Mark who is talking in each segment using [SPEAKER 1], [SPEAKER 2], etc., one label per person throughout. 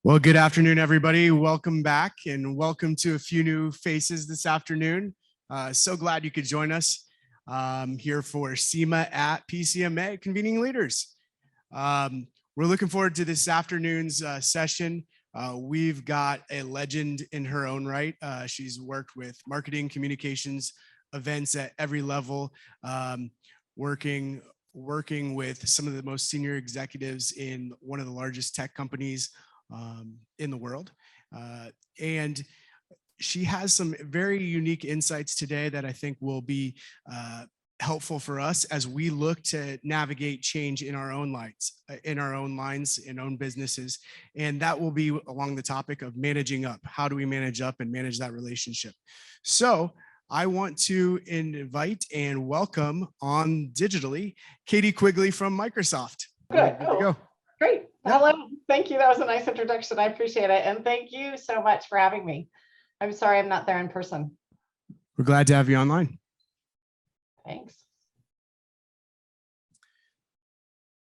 [SPEAKER 1] Well, good afternoon, everybody. Welcome back and welcome to a few new faces this afternoon. So glad you could join us here for CEMA at PCMA, Convening Leaders. We're looking forward to this afternoon's session. We've got a legend in her own right. She's worked with marketing, communications, events at every level, working with some of the most senior executives in one of the largest tech companies in the world. And she has some very unique insights today that I think will be helpful for us as we look to navigate change in our own lives, in own businesses. And that will be along the topic of managing up. How do we manage up and manage that relationship? So I want to invite and welcome on digitally, Katie Quigley from Microsoft.
[SPEAKER 2] Good to go. Great. Hello. Thank you. That was a nice introduction. I appreciate it. And thank you so much for having me. I'm sorry I'm not there in person.
[SPEAKER 1] We're glad to have you online.
[SPEAKER 2] Thanks.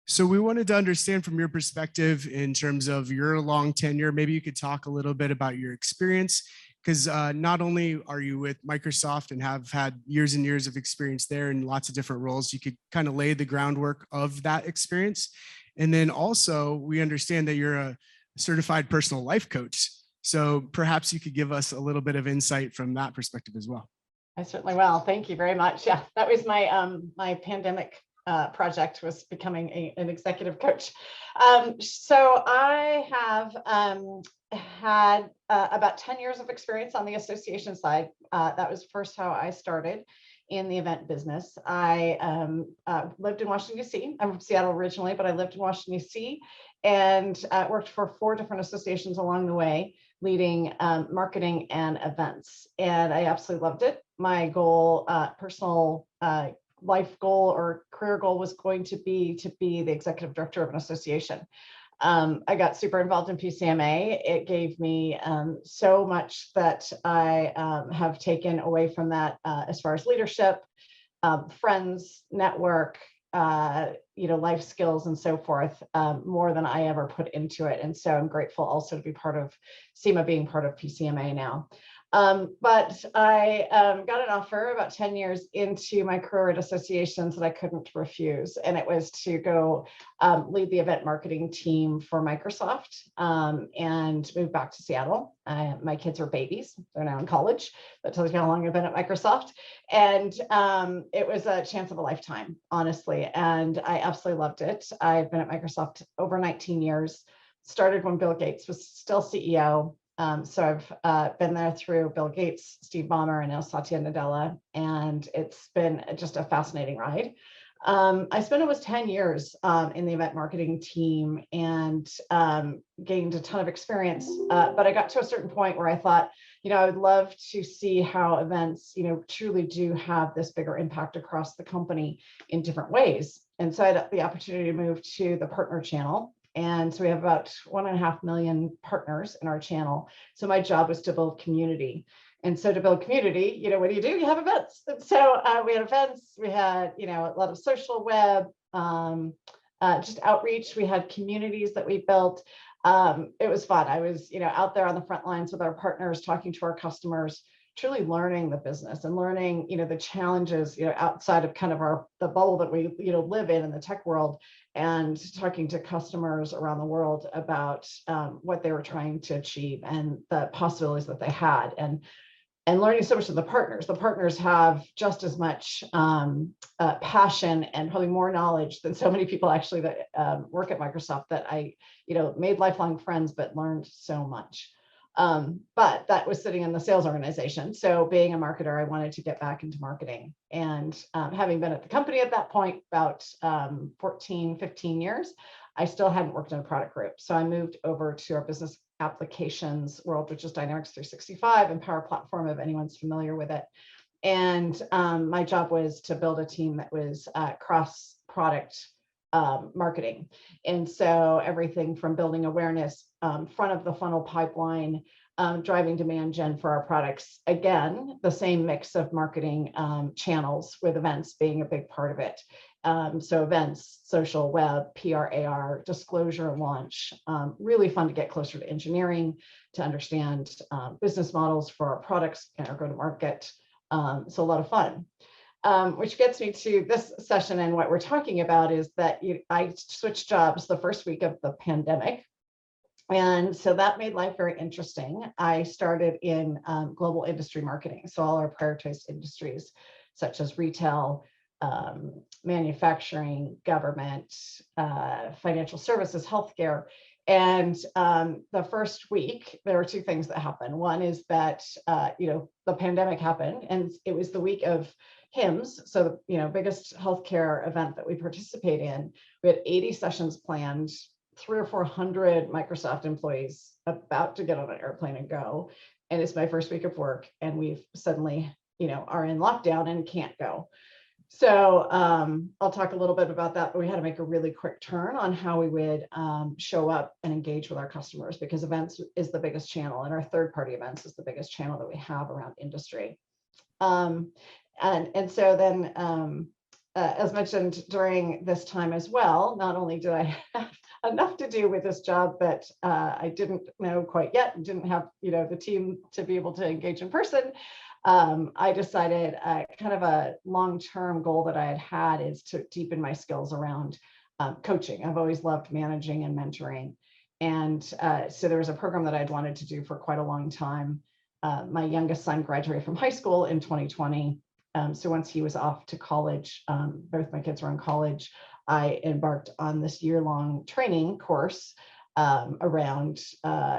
[SPEAKER 1] So we wanted to understand from your perspective in terms of your long tenure, maybe you could talk a little bit about your experience, because not only are you with Microsoft and have had years and years of experience there in lots of different roles, you could kind of lay the groundwork of that experience. And then also we understand that you're a certified personal life coach. So perhaps you could give us a little bit of insight from that perspective as well.
[SPEAKER 2] I certainly will. Thank you very much. Yeah, that was my my pandemic project, was becoming an executive coach. So I have had about 10 years of experience on the association side. That was first how I started in the event business. I lived in Washington, D.C. I'm from Seattle originally, but I lived in Washington, D.C. and worked for 4 different associations along the way, leading marketing and events. And I absolutely loved it. My goal, personal life goal or career goal, was going to be the executive director of an association. I got super involved in PCMA. It gave me so much that I have taken away from that as far as leadership, friends, network, life skills and so forth, more than I ever put into it. And so I'm grateful also to be part of CEMA, being part of PCMA now. But I got an offer about 10 years into my career at associations that I couldn't refuse. And it was to go lead the event marketing team for Microsoft and move back to Seattle. My kids are babies. They're now in college. That tells you how long I've been at Microsoft. And it was a chance of a lifetime, honestly. And I absolutely loved it. I've been at Microsoft over 19 years, started when Bill Gates was still CEO. So I've been there through Bill Gates, Steve Ballmer, and now Satya Nadella, and it's been just a fascinating ride. I spent almost 10 years in the event marketing team and gained a ton of experience, but I got to a certain point where I thought, I would love to see how events, truly do have this bigger impact across the company in different ways. And so I had the opportunity to move to the partner channel. And so we have about 1.5 million partners in our channel. So my job was to build community. And so to build community, what do? You have events. And so we had events, we had, a lot of social web, just outreach. We had communities that we built. It was fun. I was, out there on the front lines with our partners, talking to our customers, truly learning the business and learning, the challenges, outside of kind of the bubble that we, live in the tech world, and talking to customers around the world about what they were trying to achieve and the possibilities that they had, and learning so much from the partners. The partners have just as much passion and probably more knowledge than so many people actually that work at Microsoft, that I, made lifelong friends, but learned so much. But that was sitting in the sales organization. So being a marketer, I wanted to get back into marketing. And having been at the company at that point, about 14, 15 years, I still hadn't worked in a product group. So I moved over to our business applications world, which is Dynamics 365 and Power Platform, if anyone's familiar with it. And my job was to build a team that was cross-product marketing. And so everything from building awareness, front of the funnel pipeline, driving demand gen for our products. Again, the same mix of marketing channels, with events being a big part of it. So events, social, web, PR, AR, disclosure, and launch. Really fun to get closer to engineering, to understand business models for our products and our go-to-market. So a lot of fun. Which gets me to this session, and what we're talking about is that I switched jobs the first week of the pandemic. And so that made life very interesting. I started in global industry marketing. So all our prioritized industries, such as retail, manufacturing, government, financial services, healthcare. And the first week, there were two things that happened. One is that, the pandemic happened, and it was the week of HIMSS. So, biggest healthcare event that we participate in. We had 80 sessions planned, 300 or 400 Microsoft employees about to get on an airplane and go. And it's my first week of work, and we've suddenly, are in lockdown and can't go. So I'll talk a little bit about that, but we had to make a really quick turn on how we would show up and engage with our customers, because events is the biggest channel, and our third-party events is the biggest channel that we have around industry. And so then, as mentioned during this time as well, not only did I have enough to do with this job that I didn't know quite yet, and didn't have the team to be able to engage in person, I decided kind of a long-term goal that I had is to deepen my skills around coaching. I've always loved managing and mentoring. And so there was a program that I'd wanted to do for quite a long time. My youngest son graduated from high school in 2020. So once he was off to college, both my kids were in college, I embarked on this year-long training course around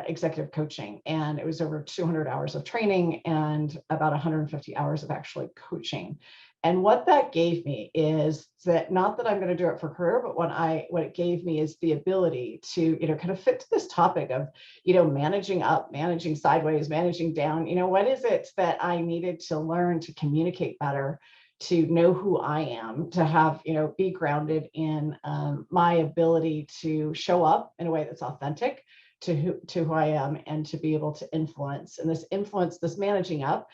[SPEAKER 2] executive coaching. And it was over 200 hours of training and about 150 hours of actually coaching. And what that gave me is that, not that I'm going to do it for career, but what it gave me is the ability to, kind of fit to this topic of, managing up, managing sideways, managing down. What is it that I needed to learn to communicate better, to know who I am, to have, be grounded in my ability to show up in a way that's authentic to who I am, and to be able to influence. And this influence, this managing up,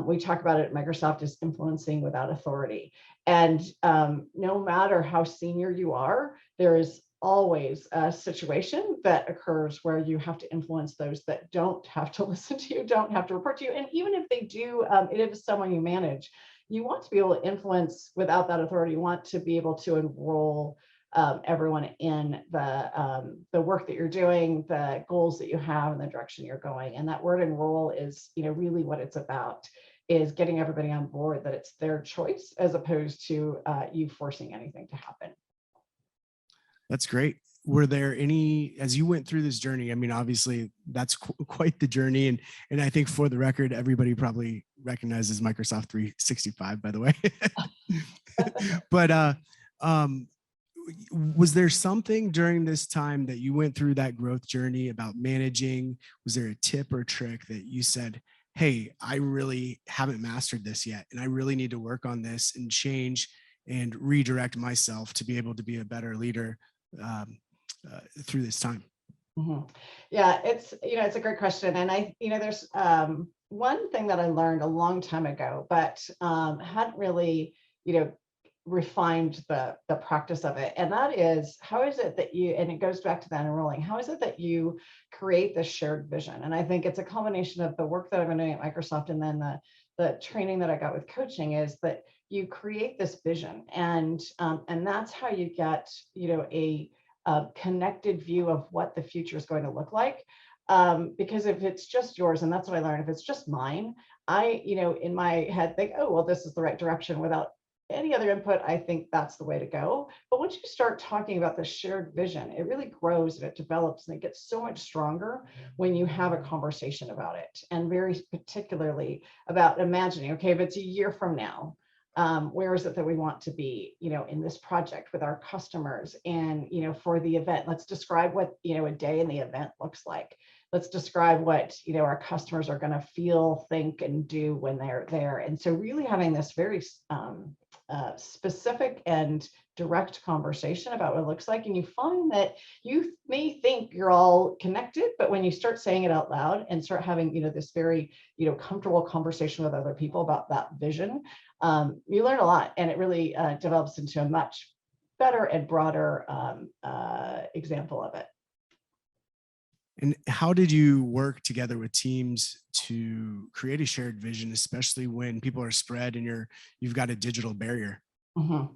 [SPEAKER 2] we talk about it at Microsoft as influencing without authority. And no matter how senior you are, there is always a situation that occurs where you have to influence those that don't have to listen to you, don't have to report to you. And even if they do, it is someone you manage. You want to be able to influence without that authority. You want to be able to enroll everyone in the work that you're doing, the goals that you have, and the direction you're going. And that word enroll is, really what it's about, is getting everybody on board that it's their choice, as opposed to you forcing anything to happen.
[SPEAKER 1] That's great. Were there any, as you went through this journey, I mean, obviously that's quite the journey. And I think, for the record, everybody probably recognizes Microsoft 365, by the way. But was there something during this time that you went through that growth journey about managing? Was there a tip or trick that you said, hey, I really haven't mastered this yet, and I really need to work on this and change and redirect myself to be able to be a better leader through this time?
[SPEAKER 2] Mm-hmm. Yeah, it's a great question. And there's one thing that I learned a long time ago, but hadn't really, refined the practice of it. And that is, how is it that you, and it goes back to that enrolling, how is it that you create this shared vision? And I think it's a combination of the work that I've been doing at Microsoft, and then the training that I got with coaching, is that you create this vision, and that's how you get, a connected view of what the future is going to look like. Because if it's just yours, and that's what I learned, if it's just mine, I, in my head think, oh, well, this is the right direction, without any other input. I think that's the way to go. But once you start talking about the shared vision, it really grows and it develops, and it gets so much stronger when you have a conversation about it. And very particularly about imagining, okay, if it's a year from now, where is it that we want to be, in this project with our customers? And, for the event, let's describe what, a day in the event looks like. Let's describe what, our customers are going to feel, think, and do when they're there. And so really having this very specific and direct conversation about what it looks like. And you find that you may think you're all connected, but when you start saying it out loud and start having, this very, comfortable conversation with other people about that vision, you learn a lot, and it really develops into a much better and broader example of it.
[SPEAKER 1] And how did you work together with teams to create a shared vision, especially when people are spread and you've got a digital barrier?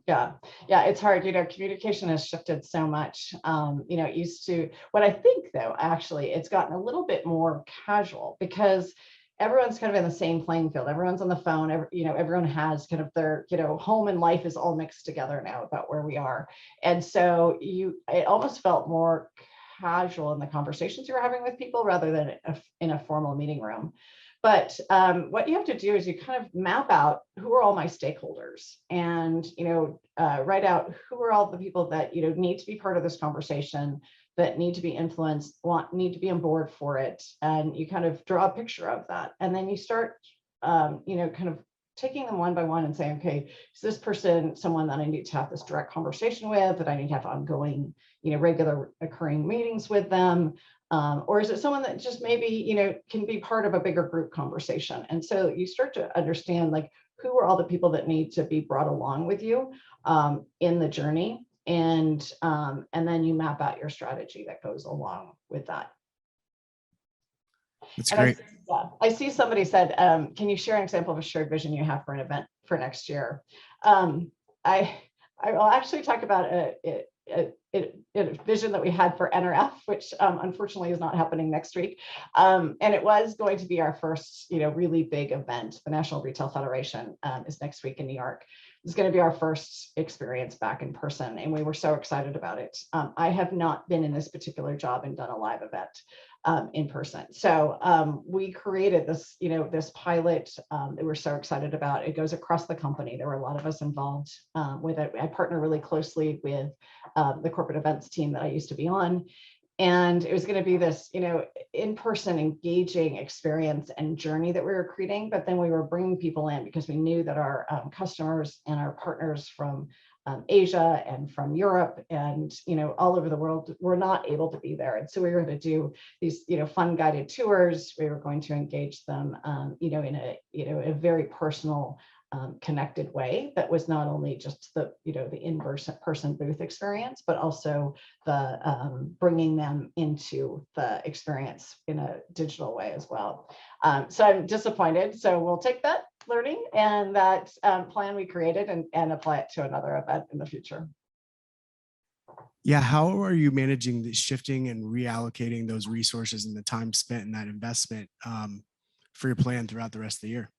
[SPEAKER 2] Yeah, it's hard. Communication has shifted so much. It used to, what I think though, actually, it's gotten a little bit more casual because everyone's kind of in the same playing field. Everyone's on the phone. Everyone has kind of their, home and life is all mixed together now about where we are. And so it almost felt more casual in the conversations you were having with people rather than in a formal meeting room. But what you have to do is you kind of map out who are all my stakeholders and, write out who are all the people that, need to be part of this conversation, that need to be influenced, need to be on board for it. And you kind of draw a picture of that. And then you start, kind of taking them one by one and saying, okay, is this person someone that I need to have this direct conversation with, that I need to have ongoing, regular occurring meetings with them? Or is it someone that just maybe, can be part of a bigger group conversation? And so you start to understand like who are all the people that need to be brought along with you in the journey. And then you map out your strategy that goes along with that.
[SPEAKER 1] That's great.
[SPEAKER 2] I see somebody said, can you share an example of a shared vision you have for an event for next year? I will actually talk about a vision that we had for NRF, which unfortunately is not happening next week. And it was going to be our first, really big event. The National Retail Federation is next week in New York. It's going to be our first experience back in person, and we were so excited about it. I have not been in this particular job and done a live event in person. So we created this, this pilot that we're so excited about. It goes across the company. There were a lot of us involved with it. I partner really closely with the corporate events team that I used to be on. And it was going to be this, in-person engaging experience and journey that we were creating. But then we were bringing people in because we knew that our customers and our partners from Asia and from Europe and, all over the world were not able to be there. And so we were going to do these, fun guided tours. We were going to engage them, in a very personal, connected way that was not only just the in-person booth experience, but also the bringing them into the experience in a digital way as well. So I'm disappointed. So we'll take that learning and that plan we created and apply it to another event in the future.
[SPEAKER 1] Yeah, how are you managing the shifting and reallocating those resources and the time spent in that investment for your plan throughout the rest of the year?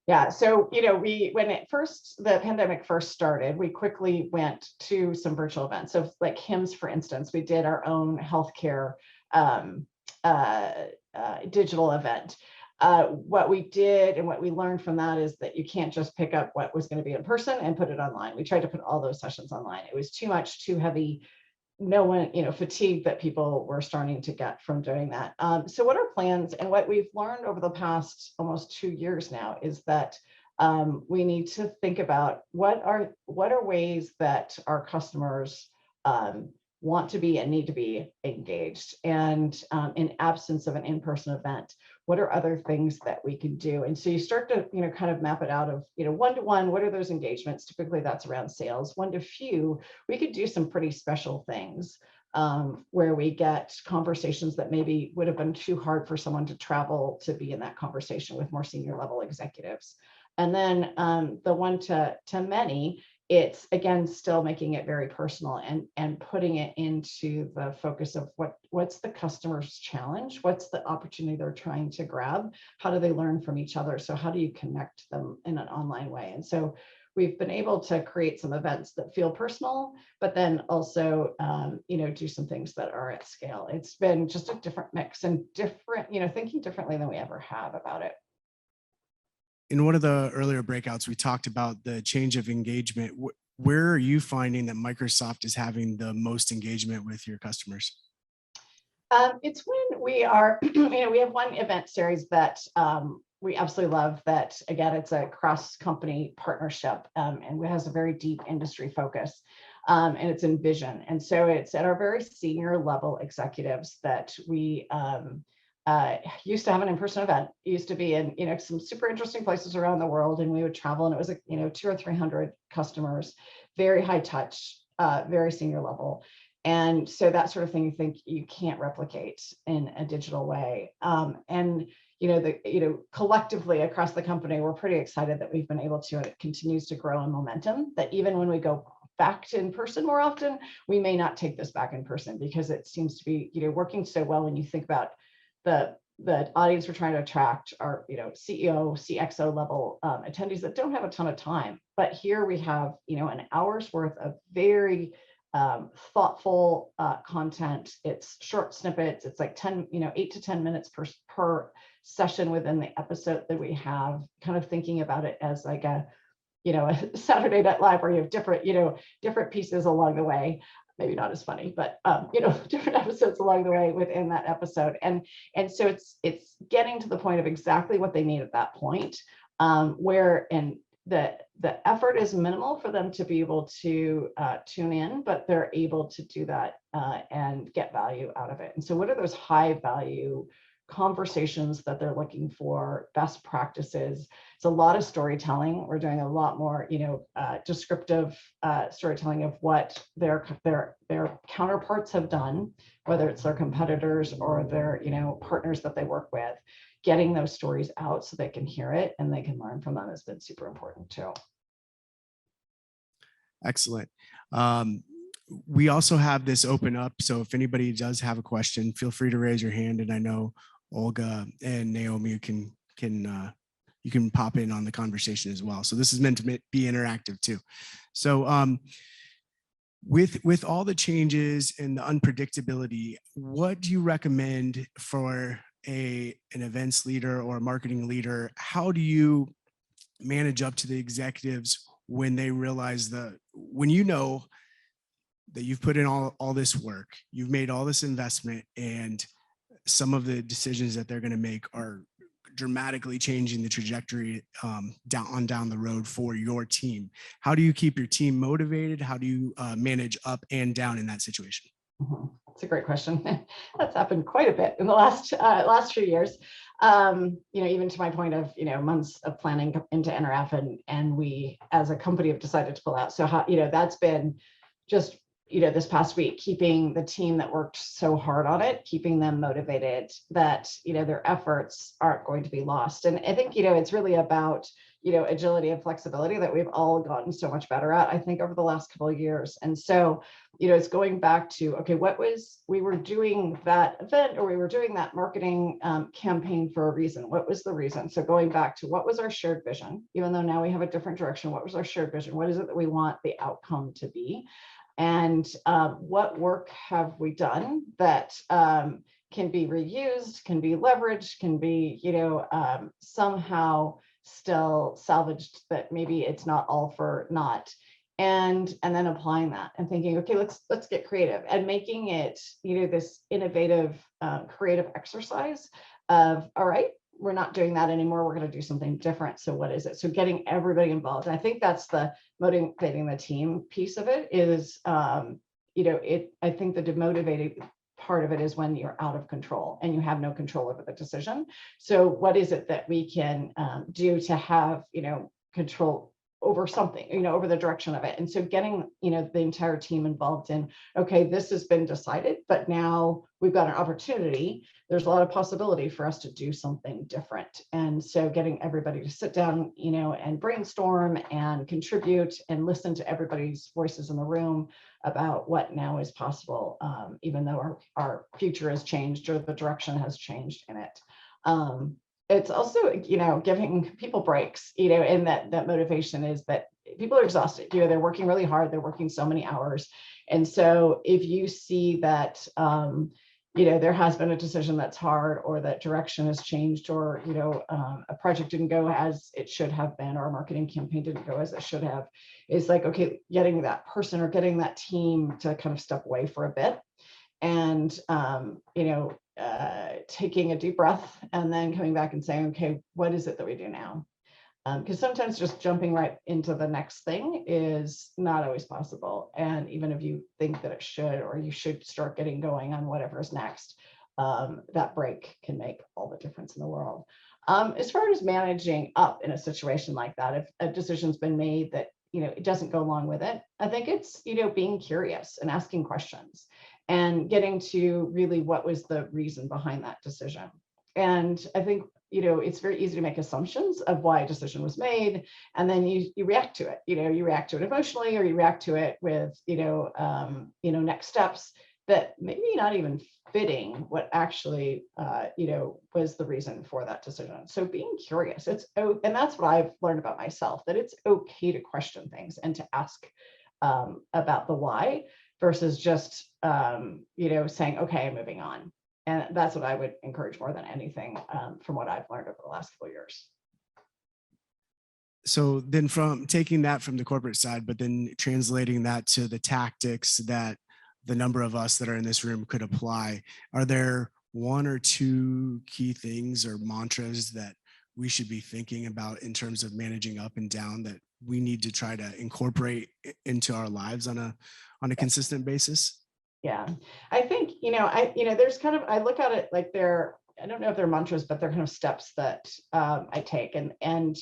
[SPEAKER 2] Yeah, so when the pandemic first started, we quickly went to some virtual events. So like HIMSS, for instance, we did our own healthcare digital event. What we did and what we learned from that is that you can't just pick up what was going to be in person and put it online. We tried to put all those sessions online. It was too much, too heavy. No one, fatigue that people were starting to get from doing that. So what our plans and what we've learned over the past almost 2 years now is that we need to think about what are ways that our customers want to be and need to be engaged. And in absence of an in-person event, what are other things that we can do? And so you start to, kind of map it out of, one-to-one, what are those engagements? Typically that's around sales. One to few, we could do some pretty special things where we get conversations that maybe would have been too hard for someone to travel to be in that conversation with more senior level executives. And then the one to many, it's again still making it very personal and putting it into the focus of what's the customer's challenge, what's the opportunity they're trying to grab, how do they learn from each other, so how do you connect them in an online way? And so we've been able to create some events that feel personal, but then also do some things that are at scale. It's been just a different mix and different, thinking differently than we ever have about it.
[SPEAKER 1] In one of the earlier breakouts, we talked about the change of engagement. Where are you finding that Microsoft is having the most engagement with your customers?
[SPEAKER 2] It's when we are, we have one event series that we absolutely love that, again, it's a cross-company partnership and it has a very deep industry focus and it's in vision. And so it's at our very senior level executives that we used to have an in-person event. It used to be in some super interesting places around the world, and we would travel, and it was 200 or 300 customers, very high touch, very senior level. And so that sort of thing, you think you can't replicate in a digital way. And collectively across the company, we're pretty excited that we've been able to, and it continues to grow in momentum, that even when we go back to in person more often, we may not take this back in person, because it seems to be, working so well. When you think about the audience we're trying to attract are, CEO, CXO level attendees that don't have a ton of time. But here we have, an hour's worth of very thoughtful content. It's short snippets. It's like 8 to 10 minutes per session within the episode that we have, kind of thinking about it as like a Saturday Night Live, where you have different pieces along the way. Maybe not as funny, but different episodes along the way within that episode. And so it's getting to the point of exactly what they need at that point, where the effort is minimal for them to be able to tune in, but they're able to do that and get value out of it. And so what are those high value conversations that they're looking for, best practices? It's a lot of storytelling. We're doing a lot more, descriptive storytelling of what their counterparts have done, whether it's their competitors or their, partners that they work with. Getting those stories out so they can hear it and they can learn from them has been super important too.
[SPEAKER 1] Excellent. We also have this open up, so if anybody does have a question, feel free to raise your hand, and I know Olga and Naomi you can pop in on the conversation as well. So this is meant to be interactive too. So with all the changes and the unpredictability, what do you recommend for an events leader or a marketing leader? How do you manage up to the executives when they realize when you know that you've put in all this work, you've made all this investment, and some of the decisions that they're going to make are dramatically changing the trajectory down the road for your team? How do you keep your team motivated? How do you manage up and down in that situation?
[SPEAKER 2] That's a great question. That's happened quite a bit in the last few years. Even to my point of, months of planning into NRF, and we as a company have decided to pull out. So how, that's been just, this past week, keeping the team that worked so hard on it, keeping them motivated, that, their efforts aren't going to be lost. And I think, it's really about, agility and flexibility that we've all gotten so much better at, I think, over the last couple of years. And so, it's going back to, okay, we were doing that event, or we were doing that marketing campaign for a reason. What was the reason? So going back to what was our shared vision, even though now we have a different direction, what was our shared vision? What is it that we want the outcome to be? And what work have we done that can be reused, can be leveraged, can be, somehow still salvaged, that maybe it's not all for naught. And then applying that and thinking, okay, let's get creative, and making it, this innovative, creative exercise of, all right, we're not doing that anymore. We're going to do something different. So what is it? So getting everybody involved. And I think that's the motivating the team piece of it is, I think the demotivating part of it is when you're out of control and you have no control over the decision. So what is it that we can do to have, control over something, over the direction of it? And so getting, the entire team involved in, okay, this has been decided, but now we've got an opportunity. There's a lot of possibility for us to do something different. And so getting everybody to sit down, and brainstorm and contribute and listen to everybody's voices in the room about what now is possible, even though our future has changed or the direction has changed in it. It's also, giving people breaks, and that motivation is that people are exhausted. They're working really hard. They're working so many hours. And so if you see that, there has been a decision that's hard, or that direction has changed, or, a project didn't go as it should have been, or a marketing campaign didn't go as it should have, it's like, okay, getting that person or getting that team to kind of step away for a bit, and, taking a deep breath, and then coming back and saying, okay, what is it that we do now? Because sometimes just jumping right into the next thing is not always possible. And even if you think that it should, or you should start getting going on whatever is next, that break can make all the difference in the world. As far as managing up in a situation like that, if a decision's been made that it doesn't go along with it. I think it's, being curious and asking questions and getting to really what was the reason behind that decision. And I think, it's very easy to make assumptions of why a decision was made. And then you react to it, you react to it emotionally, or you react to it with, next steps that maybe not even fitting what actually, was the reason for that decision. So being curious, and that's what I've learned about myself, that it's okay to question things and to ask about the why versus just, saying, okay, moving on. And that's what I would encourage more than anything, from what I've learned over the last couple of years.
[SPEAKER 1] So then from taking that from the corporate side, but then translating that to the tactics that the number of us that are in this room could apply, are there one or two key things or mantras that we should be thinking about in terms of managing up and down that we need to try to incorporate into our lives on a consistent basis?
[SPEAKER 2] Yeah, I think, there's kind of, I look at it like I don't know if they're mantras, but they're kind of steps that I take. And,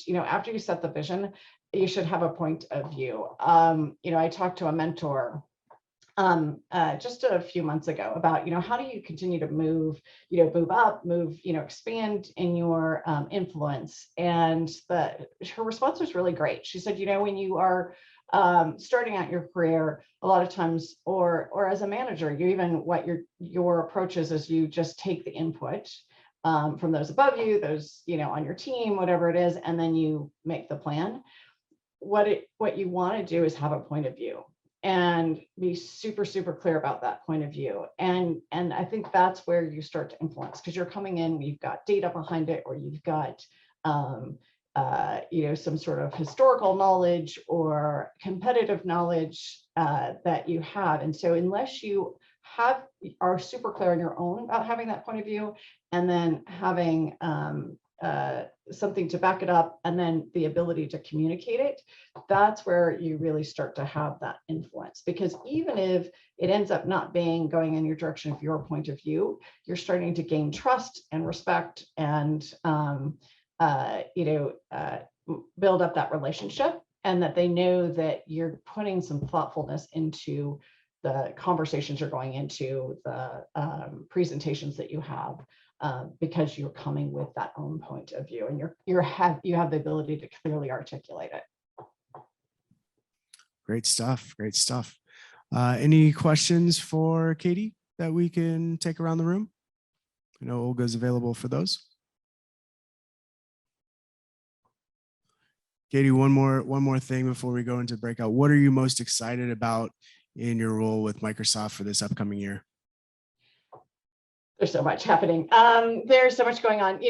[SPEAKER 2] after you set the vision, you should have a point of view. I talked to a mentor just a few months ago about, how do you continue to move up, expand in your influence. And her response was really great. She said, when you are starting out your career, a lot of times, or as a manager, what your approach is you just take the input from those above you, those, on your team, whatever it is, and then you make the plan. What you want to do is have a point of view and be super, super clear about that point of view. And I think that's where you start to influence, because you're coming in, you've got data behind it, or you've got, some sort of historical knowledge or competitive knowledge that you have. And so unless you are super clear on your own about having that point of view, and then having something to back it up, and then the ability to communicate it, that's where you really start to have that influence. Because even if it ends up not going in your direction of your point of view, you're starting to gain trust and respect and build up that relationship, and that they know that you're putting some thoughtfulness into the conversations you're going into, the presentations that you have, because you're coming with that own point of view, and you have the ability to clearly articulate it.
[SPEAKER 1] Great stuff. Great stuff. Any questions for Katie that we can take around the room? I know Olga's available for those. Katie, one more thing before we go into breakout. What are you most excited about in your role with Microsoft for this upcoming year?
[SPEAKER 2] There's so much happening. There's so much going on.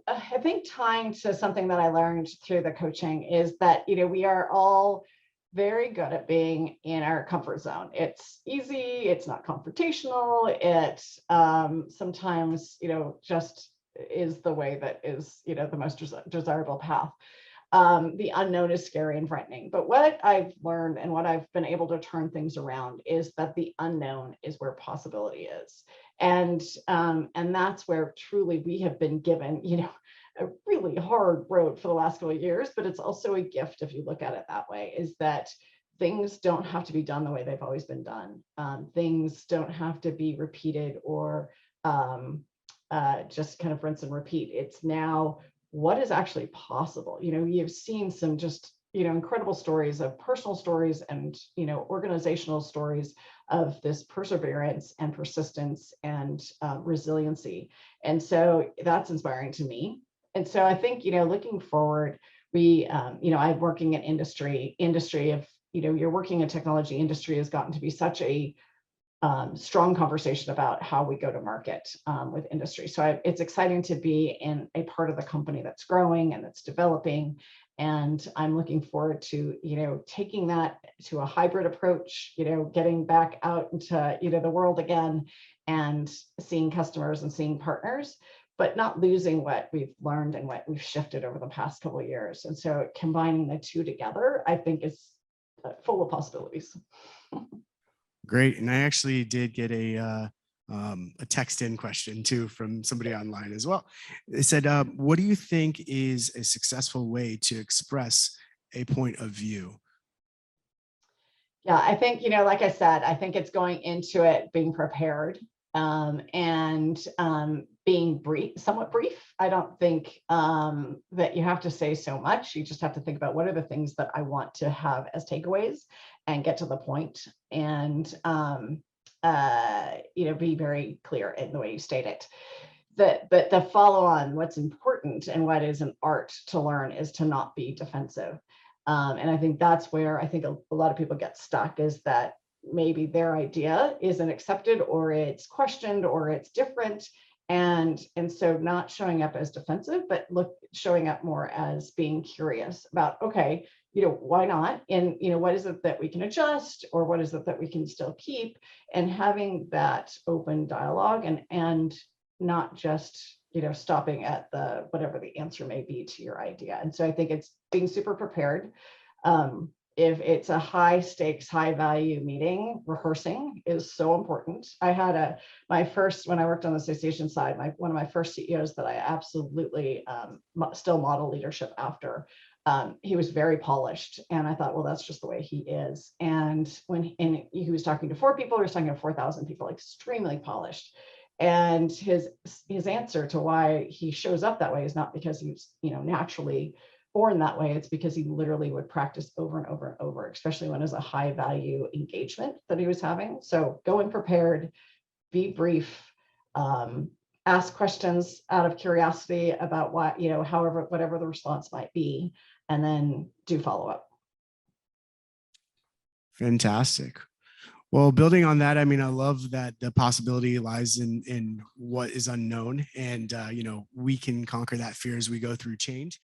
[SPEAKER 2] I think tying to something that I learned through the coaching is that, we are all very good at being in our comfort zone. It's easy. It's not confrontational. It sometimes, just is the way that is, the most desirable path. The unknown is scary and frightening. But what I've learned and what I've been able to turn things around is that the unknown is where possibility is. And that's where truly we have been given, a really hard road for the last couple of years, but it's also a gift if you look at it that way, is that things don't have to be done the way they've always been done. Things don't have to be repeated or just kind of rinse and repeat. It's now what is actually possible. You've seen some just, incredible stories of personal stories and, organizational stories of this perseverance and persistence and resiliency. And so that's inspiring to me. And so I think, looking forward, I'm working in industry of, you're working in technology industry has gotten to be such a strong conversation about how we go to market with industry. So it's exciting to be in a part of the company that's growing and that's developing. And I'm looking forward to, taking that to a hybrid approach, getting back out into, the world again and seeing customers and seeing partners, but not losing what we've learned and what we've shifted over the past couple of years. And so combining the two together, I think is full of possibilities.
[SPEAKER 1] Great. And I actually did get a text-in question too from somebody online as well. They said, what do you think is a successful way to express a point of view?
[SPEAKER 2] Yeah, I think, like I said, I think it's going into it being prepared, and being brief, somewhat brief. I don't think that you have to say so much. You just have to think about what are the things that I want to have as takeaways and get to the point, and be very clear in the way you state it. But the follow on, what's important and what is an art to learn is to not be defensive. And I think that's where I think a lot of people get stuck, is that maybe their idea isn't accepted, or it's questioned, or it's different. And so not showing up as defensive, but showing up more as being curious about, okay, why not? And, what is it that we can adjust, or what is it that we can still keep, and having that open dialogue, and not just, stopping at the whatever the answer may be to your idea. And so I think it's being super prepared. If it's a high stakes, high value meeting, rehearsing is so important. I had when I worked on the association side, one of my first CEOs that I absolutely still model leadership after. He was very polished, and I thought, well, that's just the way he is. And he was talking to 4 people, he was talking to 4,000 people, extremely polished. And his answer to why he shows up that way is not because he's naturally born that way. It's because he literally would practice over and over and over, especially when it's a high value engagement that he was having. So go in prepared, be brief, ask questions out of curiosity about what, whatever the response might be, and then do follow up.
[SPEAKER 1] Fantastic. Well, building on that, I mean, I love that the possibility lies in what is unknown, and we can conquer that fear as we go through change.